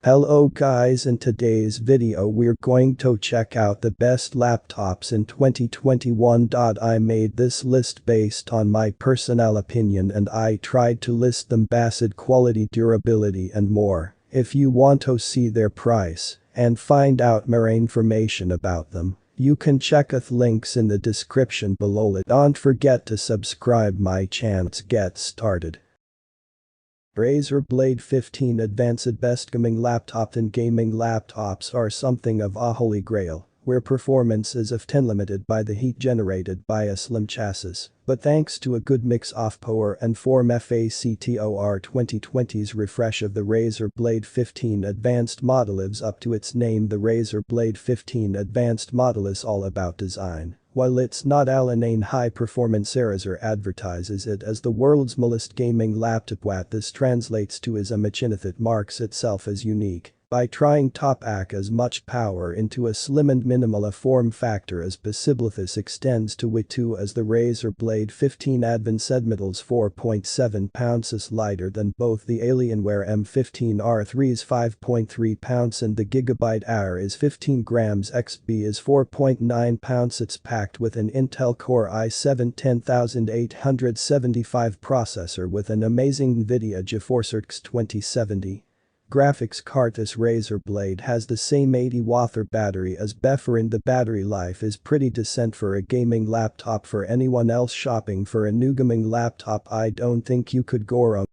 Hello guys, in today's video we're going to check out the best laptops in 2021. I made this list based on my personal opinion and I tried to list them based quality, durability and more. If you want to see their price and find out more information about them, you can check the links in the description below. Don't forget to subscribe my channel. Let's get started. Razer Blade 15 Advanced Best Gaming Laptop. And gaming laptops are something of a holy grail, where performance is often limited by the heat generated by a slim chassis. But thanks to a good mix of power and form, FACTOR 2020's refresh of the Razer Blade 15 Advanced model lives up to its name. The Razer Blade 15 Advanced model is all about design. While it's not all in high performance, Razer advertises it as the world's smallest gaming laptop. What this translates to is a machine that marks itself as unique by trying to pack as much power into a slim and minimal a form factor as possible. This extends to it too, as the Razer Blade 15 Advanced Metal's 4.7 pounds is lighter than both the Alienware M15R3's 5.3 pounds and the Gigabyte Air is 15 grams. XB is 4.9 pounds. It's packed with an Intel Core i7 10875 processor with an amazing NVIDIA GeForce RTX 2070 graphics card. This Razer Blade has the same 80 Wh battery as before, and the battery life is pretty decent for a gaming laptop. For anyone else shopping for a new gaming laptop, I don't think you could go wrong.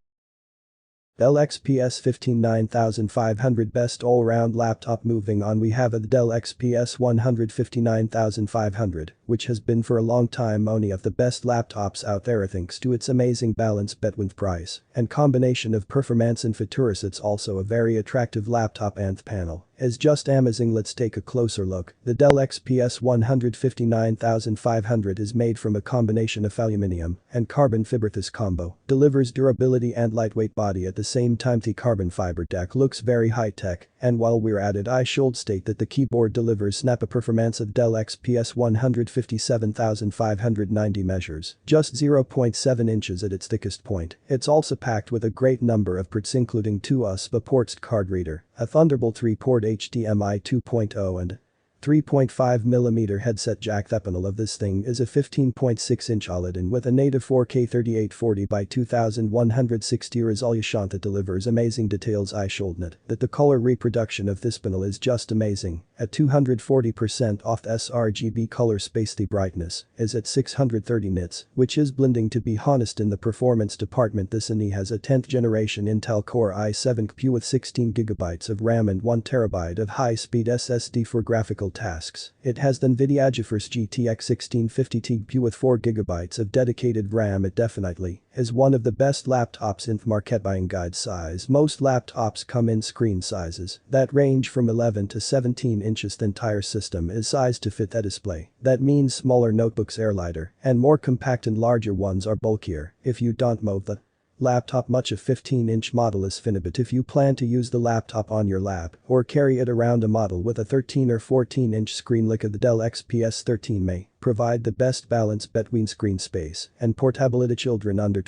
Dell XPS 15 9500 Best all-round laptop. Moving on, we have a Dell XPS 150 9500, which has been for a long time one of the best laptops out there thanks to its amazing balance between price and combination of performance and features. It's also a very attractive laptop and panel is just amazing. Let's take a closer look. The Dell XPS 150 9500 is made from a combination of aluminum and carbon fiber. This combo delivers durability and lightweight body at the same time. The carbon fiber deck looks very high-tech, and while we're at it, I should state that the keyboard delivers snap performance of Dell XPS 157,590 measures just 0.7 inches at its thickest point. It's also packed with a great number of ports, including two USB ports, card reader, a Thunderbolt 3 port, HDMI 2.0 and 3.5mm headset jack. The panel of this thing is a 15.6-inch OLED and with a native 4K 3840 by 2160 resolution that delivers amazing details. I should note that the color reproduction of this panel is just amazing. At 240% off the sRGB color space, the brightness is at 630 nits, which is blending. To be honest, in the performance department, this NE has a 10th generation Intel Core i7 CPU with 16GB of RAM and 1TB of high-speed SSD for graphical tasks. It has the NVIDIA GeForce GTX 1650 TPU with 4GB of dedicated RAM. It definitely is one of the best laptops in the market. Buying guide size. Most laptops come in screen sizes that range from 11 to 17 inches. The entire system is sized to fit that display. That means smaller notebooks are lighter and more compact and larger ones are bulkier. If you don't move the laptop much, a 15-inch model is fine, but if you plan to use the laptop on your lap or carry it around, a model with a 13 or 14-inch screen like the Dell XPS 13 may provide the best balance between screen space and portability. Children under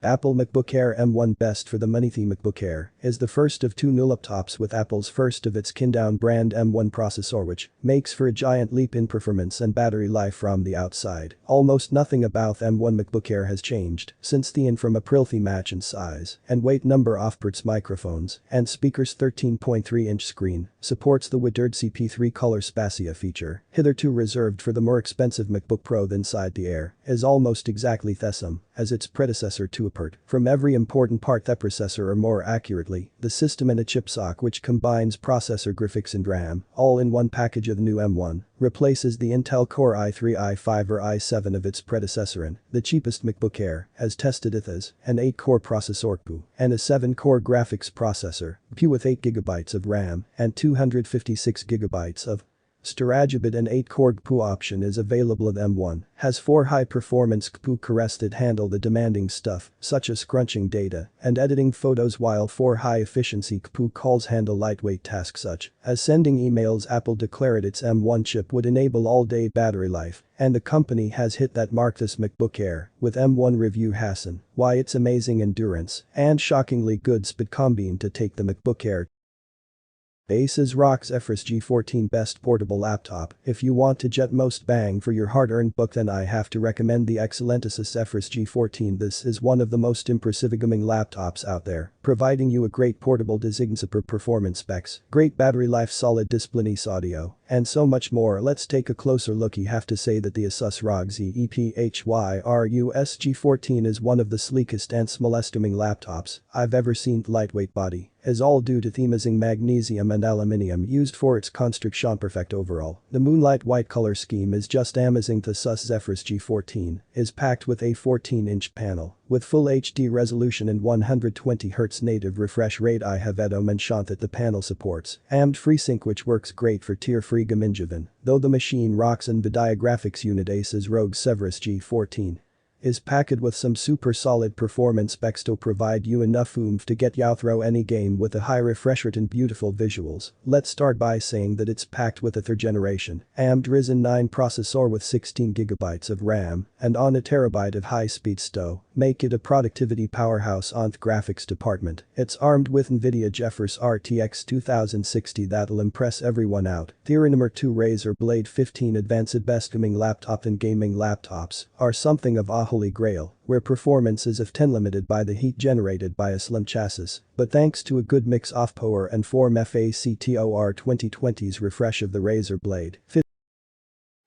Apple MacBook Air M1 Best for the money. The MacBook Air is the first of two new laptops with Apple's first of its kind brand M1 processor, which makes for a giant leap in performance and battery life from the outside. Almost nothing about the M1 MacBook Air has changed since the in from April. The match in size and weight, number of ports, microphones and speakers. 13.3-inch screen supports the widgered CP3 color spacia feature, hitherto reserved for the more expensive MacBook Pro. The inside the Air is almost exactly the same as its predecessor, to apart from every important part the processor, or more accurately, the system and a chipsock which combines processor, graphics and RAM all in one package. Of the new M1 replaces the Intel Core i3, i5 or i7 of its predecessor, and the cheapest MacBook Air has tested it as an 8-core processor and a 7-core graphics processor with 8GB of RAM and 256GB of Storagibit and 8-core GPU option is available at M1, has 4 high-performance GPU cores that handle the demanding stuff, such as crunching data and editing photos, while 4 high-efficiency GPU calls handle lightweight tasks such as sending emails. Apple declared its M1 chip would enable all-day battery life, and the company has hit that mark. This MacBook Air, with M1 review Hassan, why its amazing endurance and shockingly good speed combine to take the MacBook Air. Asus ROG Zephyrus G14 best portable laptop. If you want to get most bang for your hard-earned buck, then I have to recommend the excellent Asus Zephyrus G14. This is one of the most impressive gaming laptops out there, providing you a great portable design, super performance specs, great battery life, solid display, nice audio, and so much more. Let's take a closer look. You have to say that the Asus ROG Zephyrus G14 is one of the sleekest and smallest gaming laptops I've ever seen. Lightweight body is all due to the amazing magnesium and aluminium used for its construction. Perfect overall. The moonlight white color scheme is just amazing. The Asus Zephyrus G14 is packed with a 14-inch panel with full HD resolution and 120Hz native refresh rate. I have mentioned that the panel supports AMD FreeSync, which works great for tier-free gaming, though the machine rocks NVIDIA graphics unit. Asus ROG Zephyrus G14 is packed with some super solid performance specs to provide you enough oomph to get you through any game with a high refresh rate and beautiful visuals. Let's start by saying that it's packed with a 3rd generation AMD Ryzen 9 processor with 16GB of RAM and on a terabyte of high-speed STO, make it a productivity powerhouse on the graphics department. It's armed with NVIDIA GeForce RTX 2060 that'll impress everyone out. Theory number 2, Razer Blade 15 Advanced best gaming laptop. And gaming laptops are something of a holy grail, where performance is often limited by the heat generated by a slim chassis, but thanks to a good mix of power and form, FACTOR 2020's refresh of the Razer Blade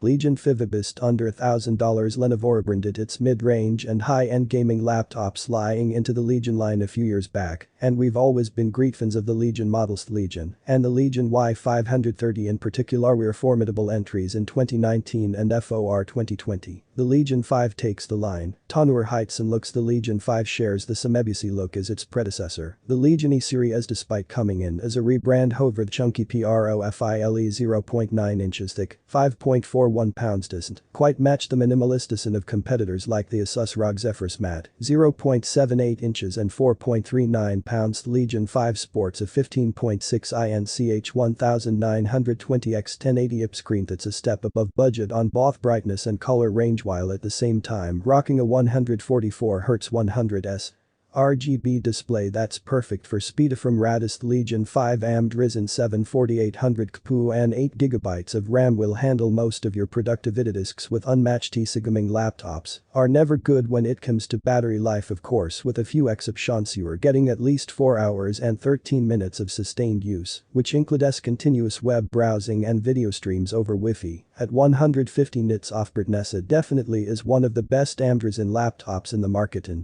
Legion Fivibest under $1,000. Lenovo branded its mid-range and high-end gaming laptops lying into the Legion line a few years back, and we've always been great fans of the Legion models. Legion and the Legion Y530 in particular were formidable entries in 2019 and FOR 2020. The Legion 5 takes the line to newer heights and looks. The Legion 5 shares the same ABC look as its predecessor, the Legion E series, despite coming in as a rebrand. However, the chunky profile 0.9 inches thick, 5.41 pounds doesn't quite match the minimalist design of competitors like the Asus ROG Zephyrus Mat, 0.78 inches and 4.39 pounds. The Legion 5 sports a 15.6 inch 1920x1080 screen that's a step above budget on both brightness and color range, while at the same time rocking a 144Hz 100S RGB display that's perfect for speed. From Radist Legion 5 AMD Ryzen 7 4800 GPU and 8GB of RAM will handle most of your productivity tasks with unmatched. Gaming laptops are never good when it comes to battery life, of course, with a few exceptions. You are getting at least 4 hours and 13 minutes of sustained use, which includes continuous web browsing and video streams over Wi-Fi at 150 nits off brightness. It definitely is one of the best AMD Ryzen laptops in the market. And